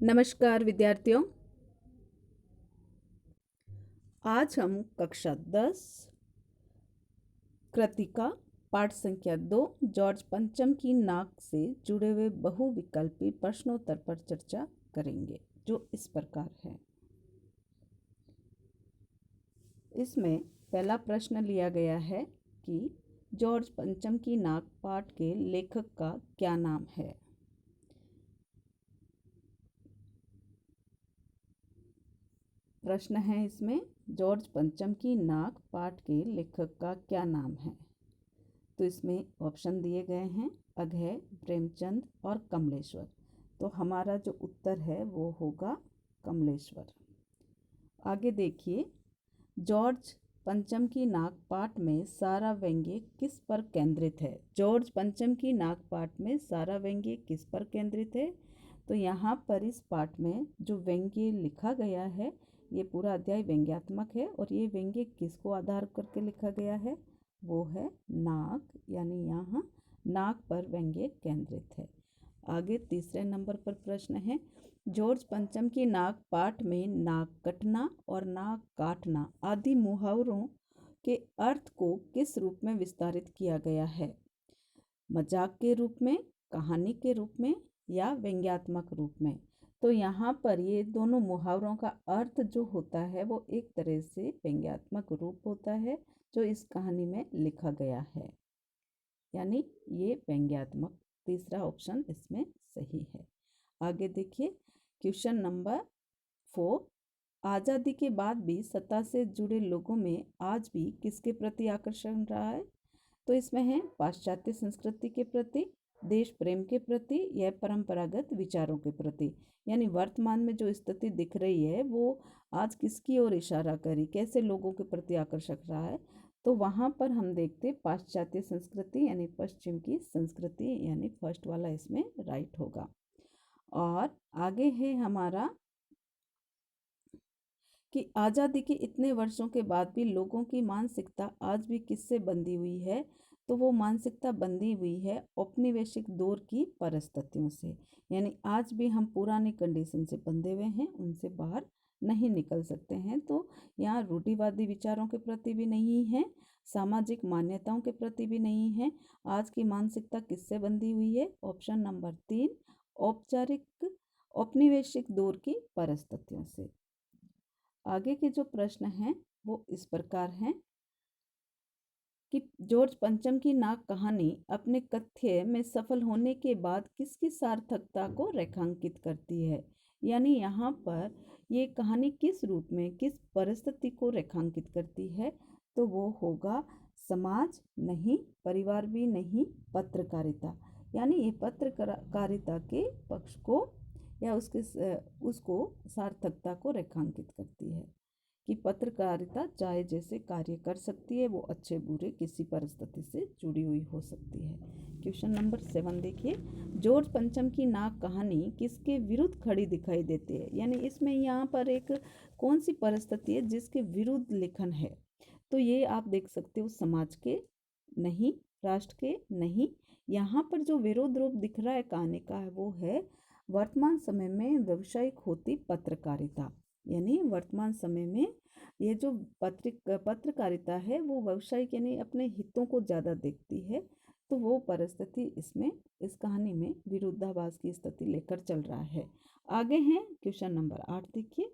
नमस्कार विद्यार्थियों। आज हम कक्षा 10 कृतिका पाठ संख्या 2 जॉर्ज पंचम की नाक से जुड़े हुए बहुविकल्पी प्रश्नोत्तर पर चर्चा करेंगे, जो इस प्रकार है। इसमें पहला प्रश्न लिया गया है कि जॉर्ज पंचम की नाक पाठ के लेखक का क्या नाम है। प्रश्न है इसमें, जॉर्ज पंचम की नाक पाठ के लेखक का क्या नाम है। तो इसमें ऑप्शन दिए गए हैं अघय, प्रेमचंद और कमलेश्वर। तो हमारा जो उत्तर है वो होगा कमलेश्वर। आगे देखिए, जॉर्ज पंचम की नाक पाठ में सारा व्यंग्य किस पर केंद्रित है। जॉर्ज पंचम की नाक पाठ में सारा व्यंग्य किस पर केंद्रित है। तो यहाँ पर इस पाठ में जो व्यंग्य लिखा गया है, ये पूरा अध्याय व्यंग्यात्मक है और ये व्यंग्य किसको आधार करके लिखा गया है, वो है नाक, यानी यहाँ नाक पर व्यंग्य केंद्रित है। आगे तीसरे नंबर पर प्रश्न है, जॉर्ज पंचम की नाक पाठ में नाक कटना और नाक काटना आदि मुहावरों के अर्थ को किस रूप में विस्तारित किया गया है। मजाक के रूप में, कहानी के रूप में या व्यंग्यात्मक रूप में। तो यहाँ पर ये दोनों मुहावरों का अर्थ जो होता है वो एक तरह से व्यंग्यात्मक रूप होता है जो इस कहानी में लिखा गया है, यानी ये व्यंग्यात्मक। तीसरा ऑप्शन इसमें सही है। आगे देखिए, क्वेश्चन नंबर 4, आज़ादी के बाद भी सत्ता से जुड़े लोगों में आज भी किसके प्रति आकर्षण रहा है। तो इसमें है पाश्चात्य संस्कृति के प्रति, देश प्रेम के प्रति या परंपरागत विचारों के प्रति। यानी वर्तमान में जो स्थिति दिख रही है वो आज किसकी ओर इशारा करी, कैसे लोगों के प्रति आकर्षक रहा है। तो वहाँ पर हम देखते पाश्चात्य संस्कृति यानी पश्चिम की संस्कृति, यानी फर्स्ट वाला इसमें राइट होगा। और आगे है हमारा कि आज़ादी के इतने वर्षों के बाद भी लोगों की मानसिकता आज भी किससे बंधी हुई है। तो वो मानसिकता बंधी हुई है औपनिवेशिक दौर की परिस्थितियों से। यानी आज भी हम पुरानी कंडीशन से बंधे हुए हैं, उनसे बाहर नहीं निकल सकते हैं। तो यहाँ रूढ़िवादी विचारों के प्रति भी नहीं है, सामाजिक मान्यताओं के प्रति भी नहीं है। आज की मानसिकता किससे बंधी हुई है। ऑप्शन नंबर 3, औपचारिक औपनिवेशिक दौर की परिस्थितियों से। आगे के जो प्रश्न हैं वो इस प्रकार हैं कि जॉर्ज पंचम की नाक कहानी अपने कथ्य में सफल होने के बाद किसकी सार्थकता को रेखांकित करती है। यानी यहाँ पर ये कहानी किस रूप में, किस परिस्थिति को रेखांकित करती है। तो वो होगा समाज नहीं, परिवार भी नहीं, पत्रकारिता। यानी ये पत्रकारिता के पक्ष को या उसको सार्थकता को रेखांकित करती है कि पत्रकारिता चाहे जैसे कार्य कर सकती है, वो अच्छे बुरे किसी परिस्थिति से जुड़ी हुई हो सकती है। क्वेश्चन नंबर 7 देखिए, जॉर्ज पंचम की नाक कहानी किसके विरुद्ध खड़ी दिखाई देती है। यानी इसमें यहाँ पर एक कौन सी परिस्थिति है जिसके विरुद्ध लेखन है। तो ये आप देख सकते हो, समाज के नहीं, राष्ट्र के नहीं। यहाँ पर जो विरोध रूप दिख रहा है कहानी का वो है वर्तमान समय में व्यावसायिक होती पत्रकारिता। यानी वर्तमान समय में ये जो पत्रकारिता है वो व्यावसायिक यानी अपने हितों को ज़्यादा देखती है। तो वो परिस्थिति इसमें इस कहानी में विरोधाभास की स्थिति लेकर चल रहा है। आगे हैं क्वेश्चन नंबर 8 देखिए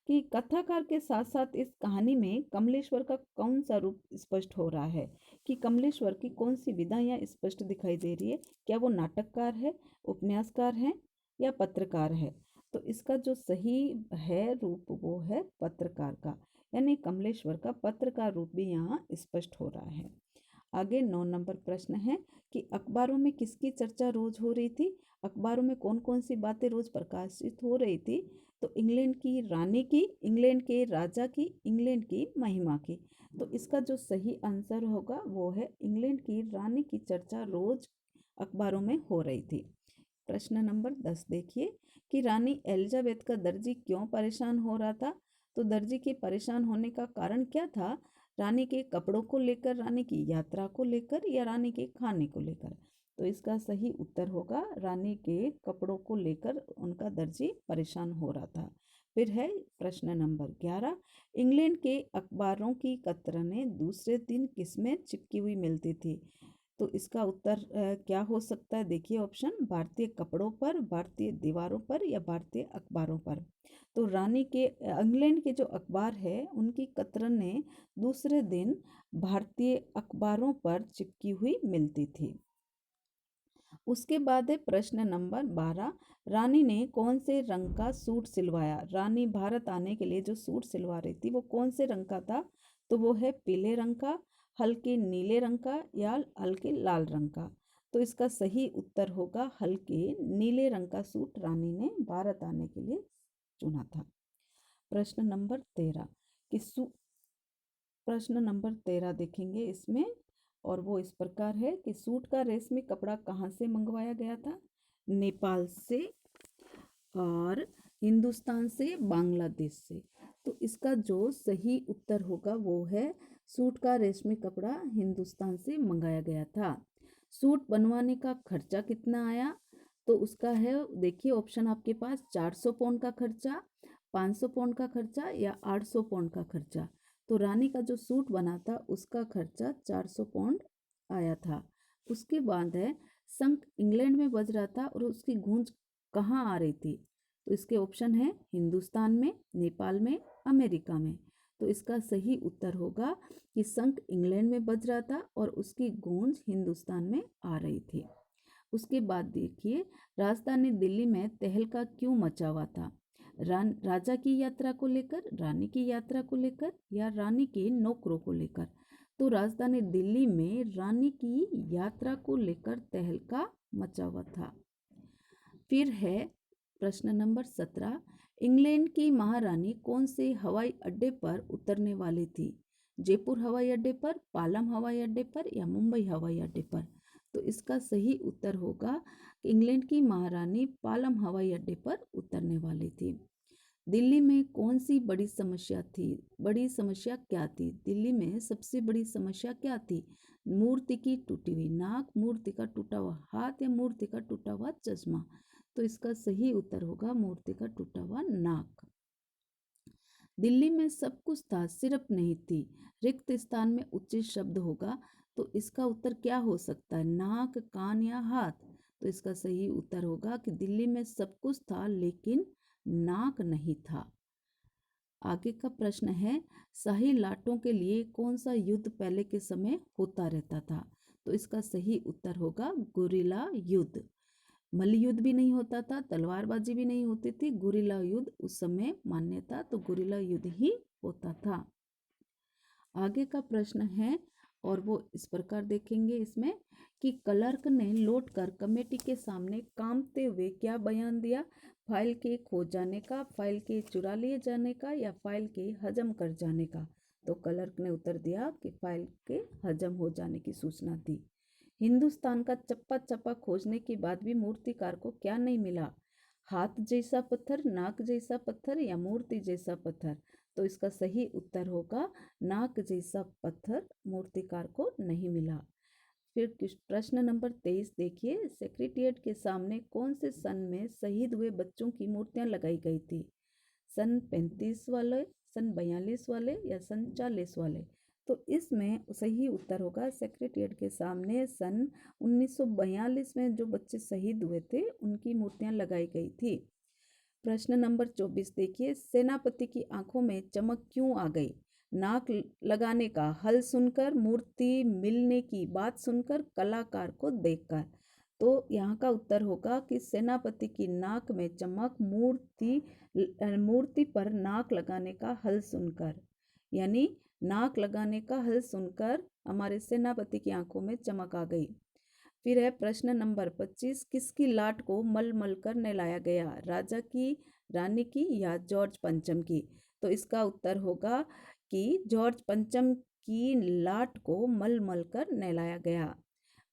कि कथाकार के साथ साथ इस कहानी में कमलेश्वर का कौन सा रूप स्पष्ट हो रहा है। कि कमलेश्वर की कौन सी विधा यहाँ स्पष्ट दिखाई दे रही है। क्या वो नाटककार है, उपन्यासकार है या पत्रकार है। तो इसका जो सही है रूप वो है पत्रकार का, यानी कमलेश्वर का पत्रकार रूप भी यहाँ स्पष्ट हो रहा है। आगे 9 नंबर प्रश्न है कि अखबारों में किसकी चर्चा रोज हो रही थी। अखबारों में कौन कौन सी बातें रोज प्रकाशित हो रही थी। तो इंग्लैंड की रानी की, इंग्लैंड के राजा की, इंग्लैंड की महिमा की। तो इसका जो सही आंसर होगा वो है इंग्लैंड की रानी की चर्चा रोज अखबारों में हो रही थी। प्रश्न नंबर 10 देखिए कि रानी एलिजाबेथ का दर्जी क्यों परेशान हो रहा था। तो दर्जी के परेशान होने का कारण क्या था। रानी के कपड़ों को लेकर, रानी की यात्रा को लेकर या रानी के खाने को लेकर। तो इसका सही उत्तर होगा रानी के कपड़ों को लेकर उनका दर्जी परेशान हो रहा था। फिर है प्रश्न नंबर 11। इंग्लैंड के अखबारों की कतरनें दूसरे दिन किसमें चिपकी हुई मिलती थी? तो इसका उत्तर क्या हो सकता है? देखिए ऑप्शन, भारतीय कपड़ों पर, भारतीय दीवारों पर या भारतीय अखबारों पर। तो रानी के इंग्लैंड के जो अखबार है उनकी कतरनें दूसरे दिन भारतीय अखबारों पर चिपकी हुई मिलती थी। उसके बाद है प्रश्न नंबर 12। रानी ने कौन से रंग का सूट सिलवाया? रानी भारत आने के लिए जो सूट सिलवा रही थी वो कौन से रंग का था? तो वो है पीले रंग का, हल्के नीले रंग का या हल्के लाल रंग का। तो इसका सही उत्तर होगा हल्के नीले रंग का सूट रानी ने भारत आने के लिए चुना था। प्रश्न नंबर 13 कि प्रश्न नंबर 13 देखेंगे इसमें, और वो इस प्रकार है कि सूट का रेशमी कपड़ा कहाँ से मंगवाया गया था? नेपाल से, और हिंदुस्तान से, बांग्लादेश से। तो इसका जो सही उत्तर होगा वो है सूट का रेशमी कपड़ा हिंदुस्तान से मंगाया गया था। सूट बनवाने का खर्चा कितना आया? तो उसका है, देखिए ऑप्शन आपके पास, 400 पाउंड का खर्चा, 500 पाउंड का खर्चा या 800 पाउंड का खर्चा। तो रानी का जो सूट बना था उसका खर्चा 400 पाउंड आया था। उसके बाद है शंख इंग्लैंड में बज रहा था और उसकी गूंज कहाँ आ रही थी? तो इसके ऑप्शन है हिंदुस्तान में, नेपाल में, अमेरिका में। तो इसका सही उत्तर होगा कि शंख इंग्लैंड में बज रहा था और उसकी गूंज हिंदुस्तान में आ रही थी। उसके बाद देखिए राजधानी दिल्ली में तहलका क्यों मचा हुआ था? राजा की यात्रा को लेकर, रानी की यात्रा को लेकर या रानी के नौकरों को लेकर? तो राजधानी दिल्ली में रानी की यात्रा को लेकर तहलका मचा हुआ था। फिर है प्रश्न नंबर 17। इंग्लैंड की महारानी कौन से हवाई अड्डे पर उतरने वाली थी? जयपुर हवाई अड्डे पर, पालम हवाई अड्डे पर या मुंबई हवाई अड्डे पर? तो इसका सही उत्तर होगा कि इंग्लैंड की महारानी पालम हवाई अड्डे पर उतरने वाली थी। दिल्ली में कौन सी बड़ी समस्या थी? बड़ी समस्या क्या थी? दिल्ली में सबसे बड़ी समस्या क्या थी? मूर्ति की टूटी हुई नाक, मूर्ति का टूटा हुआ हाथ या मूर्ति का टूटा हुआ चश्मा? तो इसका सही उत्तर होगा मूर्ति का टूटा हुआ नाक। दिल्ली में सब कुछ था सिर्फ नहीं थी, रिक्त स्थान में उचित शब्द होगा। तो इसका उत्तर क्या हो सकता है? नाक, कान या हाथ? तो इसका सही उत्तर होगा कि दिल्ली में सब कुछ था लेकिन नाक नहीं था। आगे का प्रश्न है शाही लाटों के लिए कौन सा युद्ध पहले के समय होता रहता था? तो इसका सही उत्तर होगा गुरिल्ला युद्ध। मल्ल युद्ध भी नहीं होता था, तलवारबाजी भी नहीं होती थी, गुरिल्ला युद्ध उस समय मान्य था, तो गुरिल्ला युद्ध ही होता था। आगे का प्रश्न है और वो इस प्रकार देखेंगे इसमें कि क्लर्क ने लौटकर कमेटी के सामने कांपते हुए क्या बयान दिया? फाइल के खो जाने का, फाइल के चुरा लिए जाने का या फाइल के हजम कर जाने का? तो क्लर्क ने उत्तर दिया कि फाइल के हजम हो जाने की सूचना दी। हिंदुस्तान का चप्पा चप्पा खोजने के बाद भी मूर्तिकार को क्या नहीं मिला? हाथ जैसा पत्थर, नाक जैसा पत्थर या मूर्ति जैसा पत्थर? तो इसका सही उत्तर होगा नाक जैसा पत्थर मूर्तिकार को नहीं मिला। फिर प्रश्न नंबर 23 देखिए, सेक्रेटेरिएट के सामने कौन से सन में शहीद हुए बच्चों की मूर्तियां लगाई गई थी? सन 35 वाले, सन 42 वाले या सन 40 वाले? तो इसमें सही उत्तर होगा सेक्रेटेरिएट के सामने सन 1942 में जो बच्चे शहीद हुए थे उनकी मूर्तियां लगाई गई थी। प्रश्न नंबर 24 देखिए, सेनापति की आंखों में चमक क्यों आ गई? नाक लगाने का हल सुनकर, मूर्ति मिलने की बात सुनकर, कलाकार को देखकर? तो यहाँ का उत्तर होगा कि सेनापति की नाक में चमक मूर्ति पर नाक लगाने का हल सुनकर, यानी नाक लगाने का हल सुनकर हमारे सेनापति की आंखों में चमक आ गई। फिर है प्रश्न नंबर 25, किसकी लाट को मल मल कर नहलाया गया? राजा की, रानी की या जॉर्ज पंचम की? तो इसका उत्तर होगा कि जॉर्ज पंचम की लाट को मल मल कर नहलाया गया।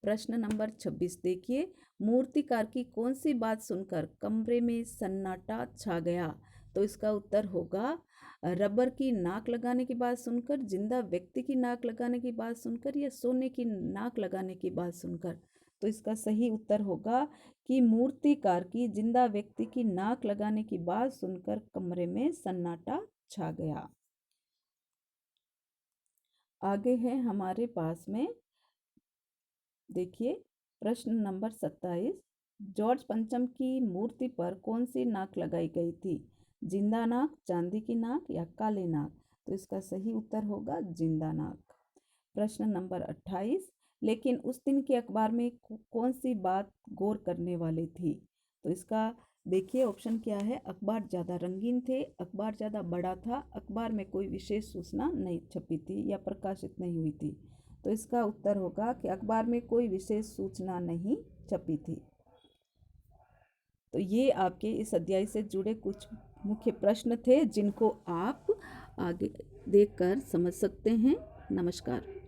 प्रश्न नंबर 26 देखिए, मूर्तिकार की कौन सी बात सुनकर कमरे में सन्नाटा छा गया? तो इसका उत्तर होगा रबर की नाक लगाने की बात सुनकर, जिंदा व्यक्ति की नाक लगाने की बात सुनकर या सोने की नाक लगाने की बात सुनकर? तो इसका सही उत्तर होगा कि मूर्तिकार की जिंदा व्यक्ति की नाक लगाने की बात सुनकर कमरे में सन्नाटा छा गया। आगे है हमारे पास में, देखिए प्रश्न नंबर 27। जॉर्ज पंचम की मूर्ति पर कौन सी नाक लगाई गई थी? जिंदा नाक, चांदी की नाक या काली नाक? तो इसका सही उत्तर होगा जिंदा नाक। प्रश्न नंबर 28। लेकिन उस दिन के अखबार में कौन सी बात गौर करने वाली थी? तो इसका देखिए ऑप्शन क्या है। अखबार ज़्यादा रंगीन थे, अखबार ज़्यादा बड़ा था, अखबार में कोई विशेष सूचना नहीं छपी थी या प्रकाशित नहीं हुई थी। तो इसका उत्तर होगा कि अखबार में कोई विशेष सूचना नहीं छपी थी। तो ये आपके इस अध्याय से जुड़े कुछ मुख्य प्रश्न थे जिनको आप आगे देखकर समझ सकते हैं। नमस्कार।